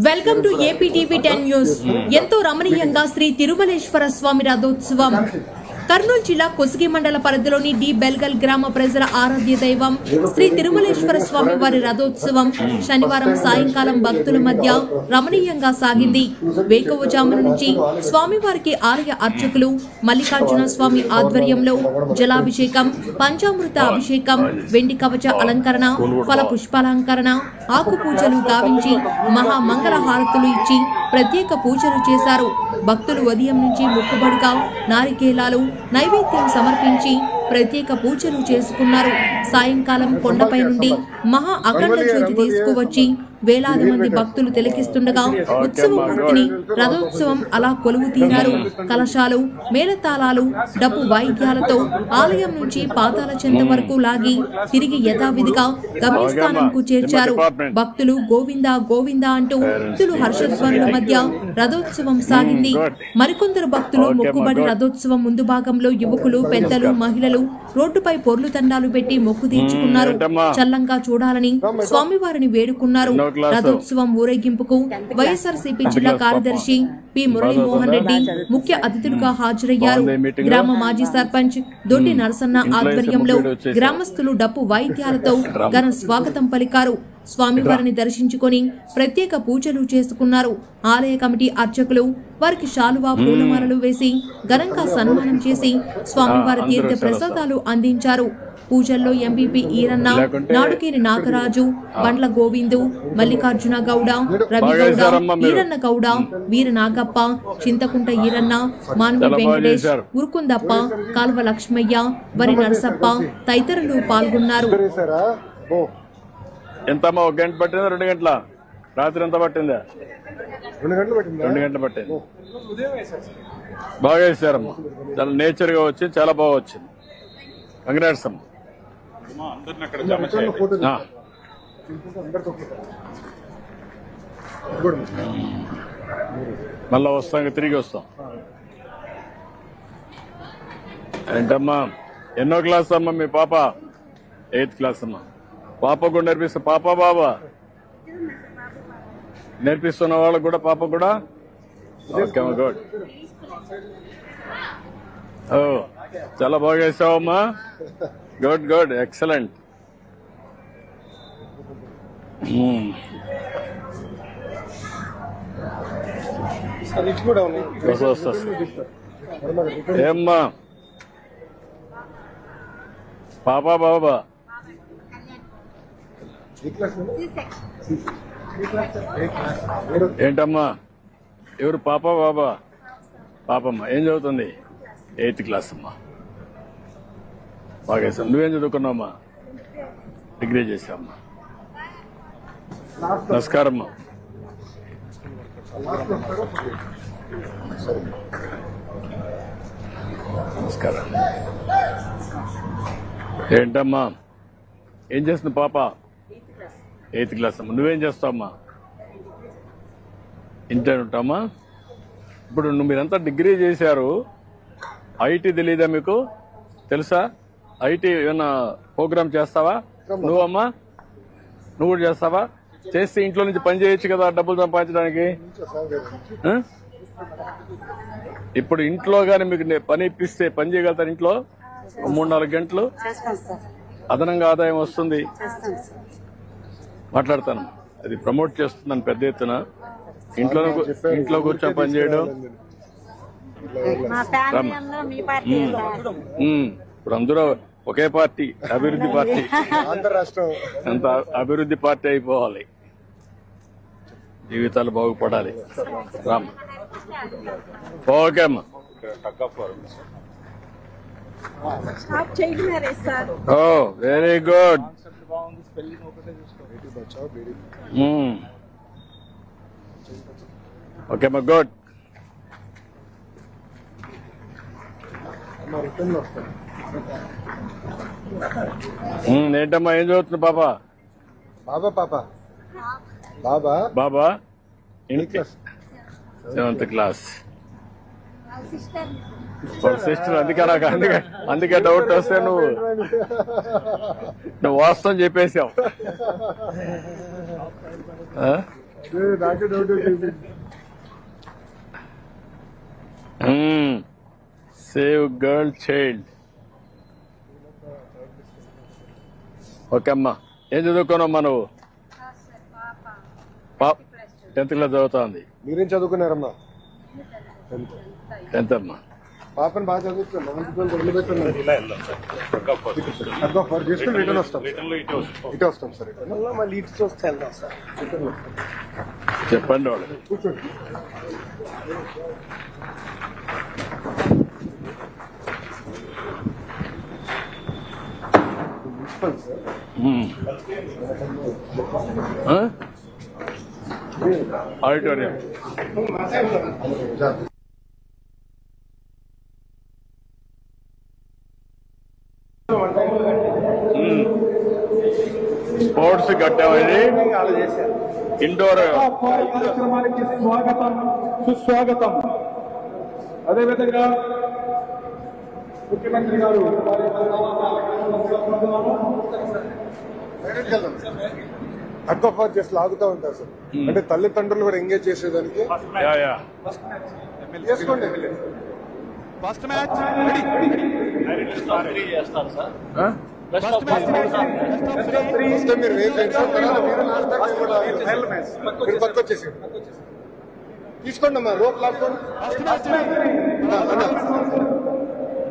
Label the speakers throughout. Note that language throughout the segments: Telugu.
Speaker 1: Welcome to APTV 10 news. ఎంతో రమణీయంగా శ్రీ తిరుమలేశ్వర స్వామి రథోత్సవం. కర్నూలు జిల్లా కొసిగి మండల పరిధిలోని డి బెల్గల్ గ్రామ ప్రజల ఆరాధ్య దైవం శ్రీ తిరుమలేశ్వర స్వామి వారి రథోత్సవం శనివారం సాయంకాలం భక్తుల మధ్య రమణీయంగా సాగింది. వేకువజామున నుంచి స్వామివారికి ఆలయ అర్చకులు మల్లికార్జున స్వామి ఆధ్వర్యంలో జలాభిషేకం, పంచామృత అభిషేకం, వెండి కవచ అలంకరణ, ఫల పుష్పాలంకరణ, ఆకు పూజలు గావించి మహామంగళ హారతులు ఇచ్చి ప్రత్యేక పూజలు చేశారు. భక్తులు ఉదయం నుంచి మొక్కుబడిగా నారికేలాలు నైవేద్యం సమర్పించి ప్రత్యేక పూజలు చేసుకున్నారు. సాయంకాలం కొండపై నుండి మహా అఖండ జ్యోతి తీసుకువచ్చి వేలాది మంది భక్తులు తిలకిస్తుండగా ఉత్సవమూర్తిని రథోత్సవం అలా కొలువు తీరారు. కలశాలు, మేళతాళాలు, డప్పు వాయిద్యాలతో ఆలయం నుంచి పాతాల చెంత వరకు లాగి తిరిగి యథావిధిగా గమ్యస్థానంకు చేర్చారు. భక్తులు గోవిందా గోవిందా అంటూ భక్తులు హర్షధ్వనుల మధ్య రథోత్సవం సాగింది. మరికొందరు భక్తులు మొక్కుబడి రథోత్సవం ముందు భాగంలో యువకులు, పెద్దలు, మహిళలు రోడ్డుపై పొర్లు తండాలు పెట్టి మొక్కు తీర్చుకున్నారు. చల్లంగా చూడాలని స్వామివారిని వేడుకున్నారు. రథోత్సవం ఊరేగింపుకు వైఎస్ఆర్సీపీ జిల్లా కార్యదర్శి పి మురళీమోహన్ రెడ్డి ముఖ్య అతిథులుగా హాజరయ్యారు. గ్రామ మాజీ సర్పంచ్ దొడ్డి నరసన్న ఆధ్వర్యంలో గ్రామస్తులు డప్పు వాయిద్యాలతో ఘన స్వాగతం పలికారు. స్వామివారిని దర్శించుకొని ప్రత్యేక పూజలు చేసుకున్నారు. ఆలయ కమిటీ అర్చకులు వారికి శాలువా, పూలమాలలు వేసి ఘనంగా సన్మానం చేసి స్వామివారి తీర్థ ప్రసాదాలు అందించారు. పూజల్లో ఎంపీపీ ఈరన్న, నాడుకేని నాగరాజు, బండ్ల గోవిందు, మల్లికార్జున గౌడ, రవి గౌడ, ఈరన్న గౌడ, వీర నాగప్ప, చింతకుంట ఈరన్న, మాన్వి వెంకటేష్, ఉరుకుందప్ప, కాల్వ లక్ష్మయ్య, వరి నరసప్ప తదితరులు పాల్గొన్నారు.
Speaker 2: ఎంతమ్మా? 1 గంట పట్టిందా? 2 గంటల? రాత్రి ఎంత పట్టిందా? 2 గంటలు పట్టింది. బాగా వేసారమ్మా. చాలా నేచర్ గా వచ్చి చాలా బాగా వచ్చింది. కంగ్రాట్స్ అమ్మా. మళ్ళా వస్తాం, తిరిగి వస్తాం. ఏంటమ్మా, ఎన్నో క్లాస్ అమ్మా మీ పాప? 8th క్లాస్ అమ్మా. పాప కూడా నేర్పిస్తా? పాప బాబా నేర్పిస్తున్న వాళ్ళకు కూడా, పాప కూడా? Okay good. ఓ చాలా బాగా వేసావమ్మా. Good good, excellent. ఏమ్మా పాప బాబా? ఏంటమ్మా ఎవరు? పాప బాబా? పాపమ్మ ఏం చదువుతుంది? 8th క్లాస్ అమ్మా. బాగా వేసాం. నువ్వేం చదువుకున్నావమ్మా? డిగ్రీ చేసావమ్మా. నమస్కారం అమ్మా. నమస్కారం. ఏంటమ్మా ఏం చేస్తుంది పాప? 8th క్లాస్ అమ్మా. నువ్వేం చేస్తావమ్మా? ఇంటర్ ఉంటామా? ఇప్పుడు మీరంతా డిగ్రీ చేశారు, ఐటీ తెలీదా మీకు? తెలుసా? ఐటీ ఏమన్నా ప్రోగ్రామ్ చేస్తావా నువ్వమ్మా? నువ్వు కూడా చేస్తావా? చేస్తే ఇంట్లో నుంచి పని చేయొచ్చు కదా, డబ్బులు సంపాదించడానికి. ఇప్పుడు ఇంట్లో గానీ మీకు పని ఇప్పిస్తే పని చేయగలుగుతారు. ఇంట్లో 3-4 గంటలు అదనంగా ఆదాయం వస్తుంది. మాట్లాడతాను, అది ప్రమోట్ చేస్తున్నాను పెద్ద ఎత్తున. ఇంట్లో కూర్చొని పని చేయడం. ఇప్పుడు అందరూ ఒకే పార్టీ, అభివృద్ధి పార్టీ, అంత అభివృద్ధి పార్టీ అయిపోవాలి, జీవితాలు బాగుపడాలి. రామ్ ఓకే అమ్మా. ఓ వెరీ గుడ్. ఓకే అమ్మా, గుడ్. ఏంటమ్మా ఏం చదువుతుంది పాప?
Speaker 3: బాబా పాప బాబా
Speaker 2: బాబా 7th క్లాస్. సిస్టర్. అందుకే డౌట్ వస్తే నువ్వు వాస్తవం చెప్పేసావు.
Speaker 3: నాకే డౌట్ వచ్చింది.
Speaker 2: Save girl child. ఓకే అమ్మా, ఏం చదువుకోనమ్మా నువ్వు? 10th క్లాస్ చదువుతోంది.
Speaker 3: మీరేం చదువుకున్నారమ్మా?
Speaker 2: 10th అమ్మా.
Speaker 3: పాపని బాగా చదువుతున్నా. చేసుకుని రిటర్న్ వస్తాం. ఇటే వస్తాం సార్. మళ్ళీ ఇటు వస్తే వెళ్దాం సార్.
Speaker 2: చెప్పండి వాళ్ళు.
Speaker 3: కూర్చోండి.
Speaker 2: ఆడిటోరియం. స్పోర్ట్స్ కట్టామని ఇండోర్
Speaker 4: కార్యక్రమానికి స్వాగతం, సుస్వాగతం. అదేవిధంగా ముఖ్యమంత్రి గారు
Speaker 3: హక్ ఆఫ్ వర్క్ చేసి లాగుతూ ఉంటారు సార్. అంటే తల్లిదండ్రులు కూడా ఎంగేజ్ చేసేదానికి చేసుకోండి.
Speaker 4: ఫస్ట్ మ్యాచ్
Speaker 3: మీరు పక్క వచ్చేసి తీసుకోండి అమ్మా. రోప్ లాక్కోండి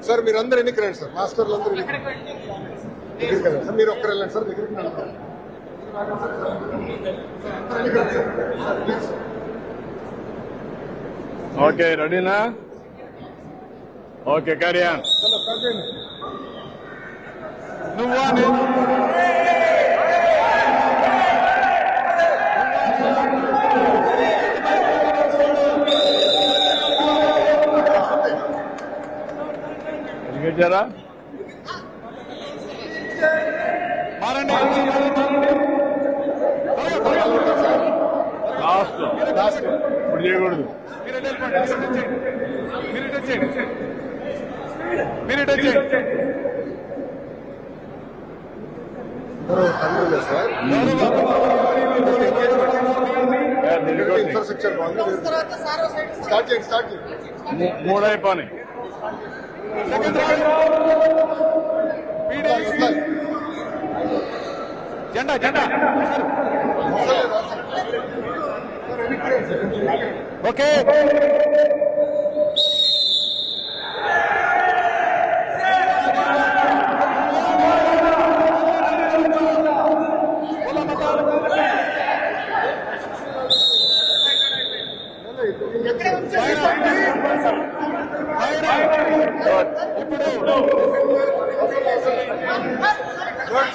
Speaker 3: సార్. మీరు అందరు ఎన్నికి రండి సార్. మాస్టర్లు అందరూ దగ్గరికి రండి సార్. మీరు ఒక్కరు వెళ్ళండి సార్. దగ్గరికి
Speaker 2: ఓకే, రెడీనా? Okay, carry on.
Speaker 4: నువ్వా
Speaker 2: ఎదిగొచ్చారా? లాస్ట్ ఇప్పుడు చేయకూడదు.
Speaker 3: తండ్రులే సార్. ఇన్ఫ్రాస్ట్రక్చర్ బాగుంది. స్టార్ట్ చేయండి.
Speaker 2: 3 అయిపోయి.
Speaker 4: జెండా ఓకే.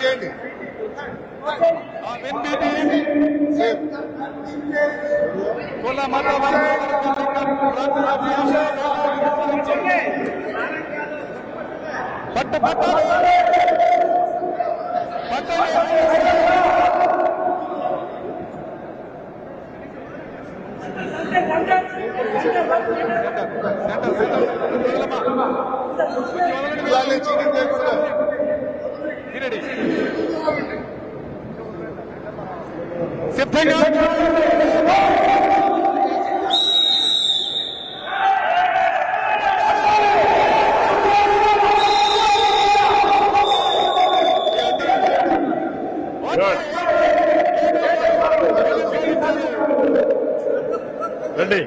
Speaker 3: చేయండి. చీటింగ్ చేయకుండా
Speaker 4: సిద్ధంగా
Speaker 2: రెడీ.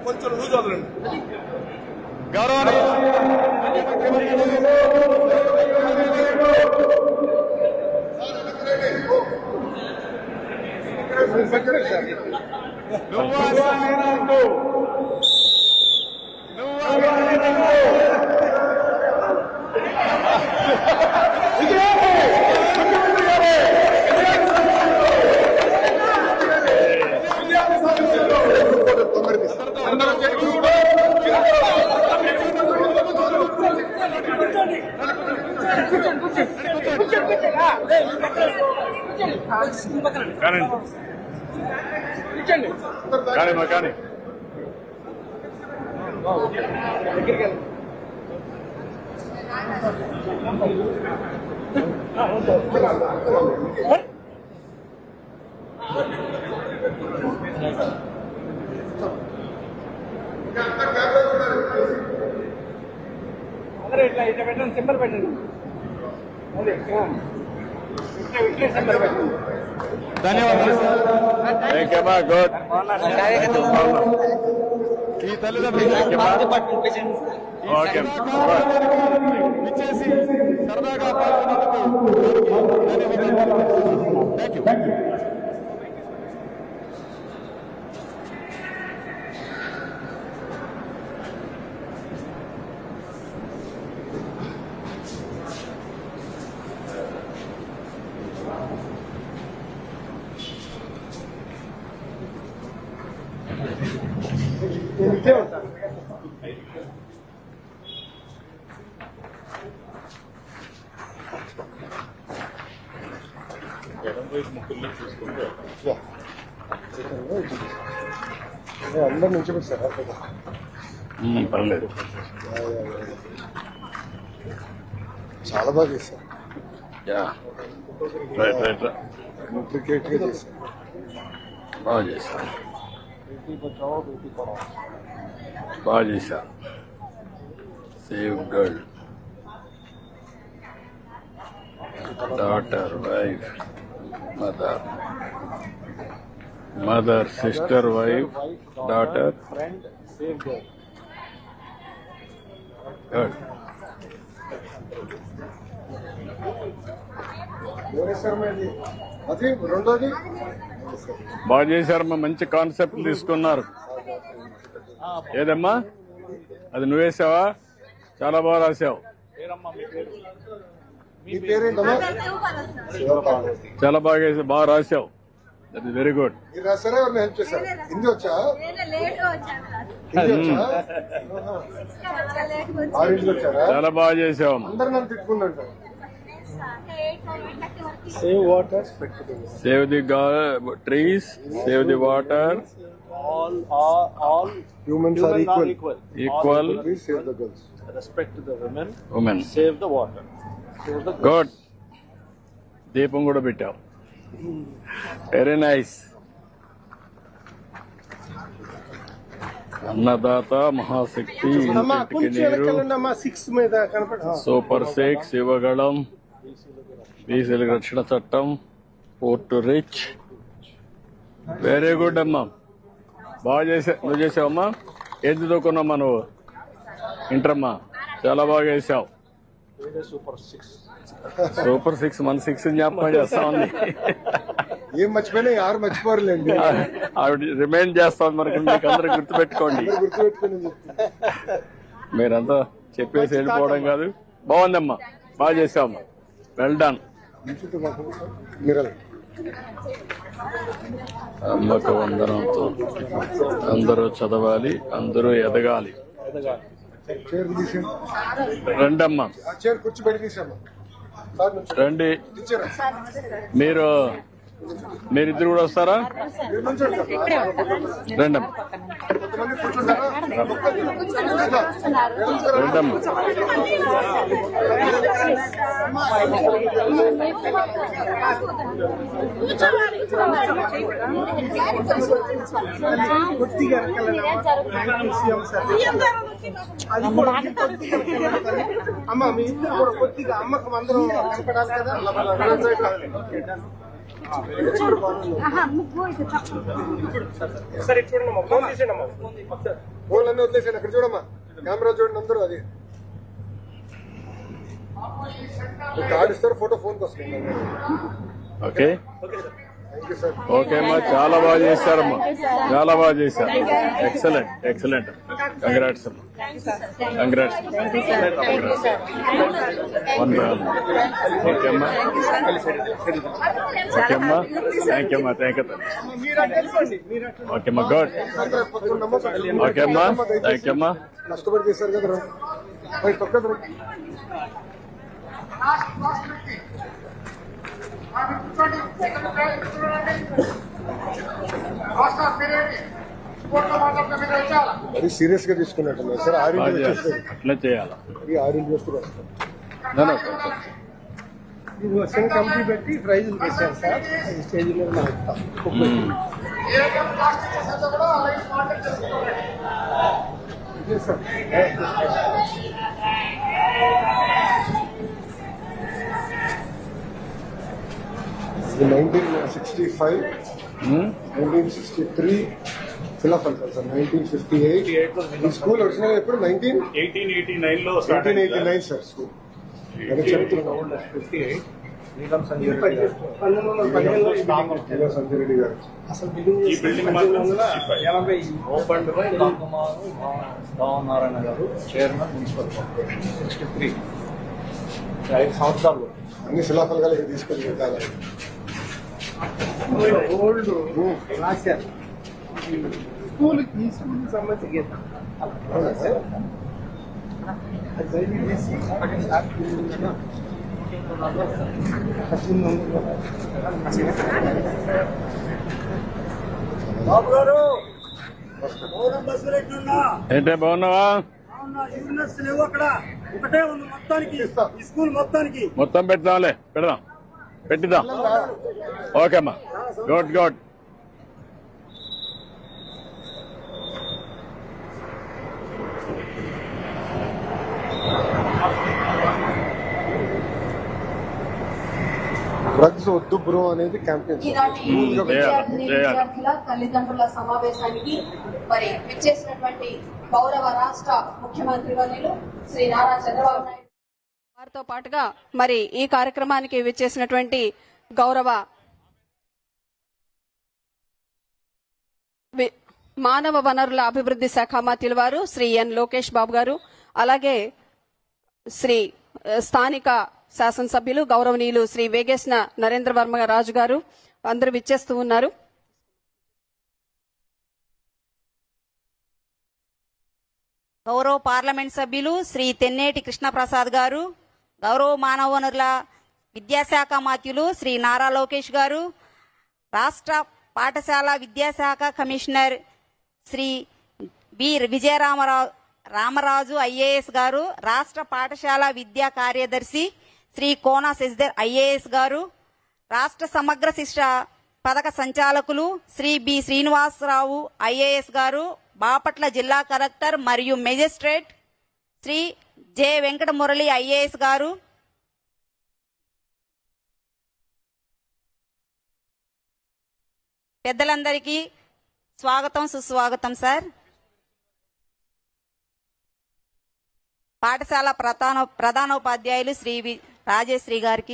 Speaker 3: కొంచెం లూజ్ వదలండి.
Speaker 4: కూర్చోండి.
Speaker 2: కానీ కానీమ్మా కానీ
Speaker 4: ఇట్లా పెట్టండి, సింబల్ పెట్టండి. ధన్యవాదాలు.
Speaker 2: గుడ్.
Speaker 4: ఈ తల్లిదండ్రులు
Speaker 2: ఓకే
Speaker 4: ఇచ్చేసి సరదాగా పాల్గొన్నందుకు ధన్యవాదాలు. Thank you.
Speaker 3: అందరు నుంచి సార్
Speaker 2: పర్లేదు.
Speaker 3: చాలా బాగా చేశారు. ఇంట్రికేట్ గా చేశారు.
Speaker 2: బాగా చేశారు. బాగా చేశారు. Save girl, daughter, wife, mother, sister, wife, daughter. Good.
Speaker 3: అది రెండోది
Speaker 2: బాగా చేశారమ్మా. మంచి కాన్సెప్ట్ తీసుకున్నారు. ఏదమ్మా అది నువ్వేసావా? చాలా బాగా రాసావు.
Speaker 3: మీ పేరేంటమ్మా?
Speaker 2: చాలా బాగా రాసావు. That is very good.
Speaker 3: మీరు రాసారా? ఎవరిని హెల్ప్ చేశారు? హిందీ వచ్చా? హిందీ వచ్చా? ఆరింటికి వచ్చారా?
Speaker 2: చాలా బాగా చేసావు.
Speaker 3: అందరు నన్ను తిట్టుకున్నాడు sir. Save water,
Speaker 2: save the trees, save the water.
Speaker 5: all
Speaker 3: humans are equal.
Speaker 2: Equal.
Speaker 3: Please save the girls.
Speaker 5: respect the
Speaker 2: Women.
Speaker 5: save the water, save the
Speaker 2: good. దీపం కూడా పెట్టావు. Very nice. అన్నదాత మహాశక్తి, ఇంటికి నీరు, సూపర్ 6 యువగళం, బీసీల రక్షణ చట్టం, పోర్టు రిచ్. వెరీ గుడ్ అమ్మా. బాగా చేసావు. నువ్వు చేసావమ్మా? ఏది చదువుకున్నామ్మా నువ్వు? ఇంటరమ్మా. చాలా బాగా చేసావు. సూపర్ 6 మన 6 జ్ఞాపకం చేస్తా ఉంది.
Speaker 3: ఏం మర్చిపోయినా యారు మర్చిపోరులేండి.
Speaker 2: ఆవిడ రిమైండ్ చేస్తాం మనకి. మీకు అందరూ గుర్తుపెట్టుకోండి.
Speaker 3: గుర్తుపెట్టుకుని
Speaker 2: మీరంతా చెప్పేసి వెళ్ళిపోవడం కాదు. బాగుందమ్మా. బాగా చేసావమ్మా. Well done.
Speaker 3: మీరు
Speaker 2: అమ్మకు వందనంతో అందరూ చదవాలి, అందరూ ఎదగాలి.
Speaker 3: చైర్ తీసేయండి.
Speaker 2: రండమ్మా,
Speaker 3: ఆ చైర్ కూర్చోబెట్టి తీసామ్మా.
Speaker 2: రండి.
Speaker 3: టీచర్
Speaker 2: మీరిద్దరు కూడా వస్తారా?
Speaker 3: మీరు నుంచోండి సార్.
Speaker 2: రండమ్మా.
Speaker 3: కొంతమంది కూర్చుంటారా?
Speaker 2: రండమ్మా.
Speaker 3: అమ్మ మీ ఇద్దరు కూడా కొద్దిగా అమ్మకు అందరం కనపడాలి కదా. ఫోన్ అన్నీ వదిలేసాను. అక్కడ చూడమ్మా, కెమెరా చూడండి అందరూ. అది కార్డు ఇస్తారు, ఫోటో ఫోన్కి వస్తుంది.
Speaker 2: Okay
Speaker 3: thank you sir.
Speaker 2: Okay అమ్మా. చాలా బాగా చేశారమ్మా. చాలా బాగా చేశారు. Excellent, excellent. కంగ్రాట్స్ అమ్మా. కంగ్రాట్స్. ఓకే అమ్మా. ఓకే అమ్మా. థ్యాంక్ యూ అమ్మా. Thank you. ఓకే అమ్మా. గుడ్. ఓకే అమ్మా. థ్యాంక్ యూ అమ్మా.
Speaker 3: కష్టపడి చేశారు కదా. తొక్కదు. అది సీరియస్ గా తీసుకున్నట్టున్నారు సార్.
Speaker 2: అట్లా చేయాలి.
Speaker 3: 6 ఇంటి వస్తున్నారు.
Speaker 6: ఇది వచ్చిన కంపెనీ పెట్టి ప్రైజులు పెట్టారు సార్. ఈ స్టేజ్ మీద మనం ఇస్తాం. ఇదే సార్.
Speaker 3: 1965, 1963 ఫిలప్ అంటారు సార్. 1958 ఈ స్కూల్ ఒరిజినల్ ఎప్పుడు 1889 సార్ స్కూల్. చెప్తున్నాను
Speaker 6: 58 సంజయ్ రెడ్డి గారు అసలు బిల్డింగ్ 1980
Speaker 5: ఓపెన్ బై కాకుమారు రామనారాయణ గారు, చైర్మన్ మున్సిపల్ కార్పొరేషన్. 63 5 సంవత్సరాలు
Speaker 3: అన్ని శిలాఫలకాలు తీసుకొని పెట్టాలి.
Speaker 6: ఓల్డ్ రాశారు. స్కూల్ ఈ స్కూల్ సంబంధించి గీతం
Speaker 7: బాబు గారు బస్సులెట్లున్నా
Speaker 2: ఏంటే బాగున్నావా?
Speaker 7: యూనివర్సిటీ లేవు అక్కడ, ఒకటే ఉంది మొత్తానికి ఈ స్కూల్ మొత్తానికి.
Speaker 2: మొత్తం పెడదాంలే, పెడదాం, పెట్టిద్దాం. ఓకే అమ్మా, గుడ్ గుడ్.
Speaker 3: డ్రగ్స్ వద్దు బ్రో అనేది క్యాంపెయిన్.
Speaker 8: ఈనాటి విద్యార్థుల తల్లిదండ్రుల సమావేశానికి మరి విచ్చేసినటువంటి గౌరవ రాష్ట్ర ముఖ్యమంత్రి వర్యులు శ్రీ నారా చంద్రబాబు నాయుడు వారితో పాటుగా మరి ఈ కార్యక్రమానికి విచ్చేసినటువంటి గౌరవ మానవ వనరుల అభివృద్ధి శాఖ మంత్రుల వారు శ్రీ ఎన్ లోకేష్ బాబు గారు, అలాగే శ్రీ స్థానిక శాసనసభ్యులు గౌరవనీయులు శ్రీ వేగేశ్న నరేంద్ర వర్మ రాజు గారు అందరూ విచ్చేస్తూ ఉన్నారు.
Speaker 9: గౌరవ పార్లమెంట్ సభ్యులు శ్రీ తెన్నేటి కృష్ణప్రసాద్ గారు, గౌరవ మానవ వనరుల విద్యాశాఖ మంత్రులు శ్రీ నారా లోకేష్ గారు, రాష్ట్ర పాఠశాల విద్యాశాఖ commissioner Shri B Ramaraju IAS గారు, రాష్ట్ర పాఠశాల విద్యా కార్యదర్శి శ్రీ కోన శశిధర్ ఐఏఎస్ గారు, రాష్ట్ర సమగ్ర శిక్ష పథక సంచాలకులు శ్రీ బి శ్రీనివాసరావు ఐఏఎస్ గారు, బాపట్ల జిల్లా కలెక్టర్ మరియు magistrate Shri J Venkata Murali IAS గారు, పెద్దలందరికీ స్వాగతం సుస్వాగతం సార్. పాఠశాల ప్రధానోపాధ్యాయులు శ్రీ రాజేశ్రీ గారికి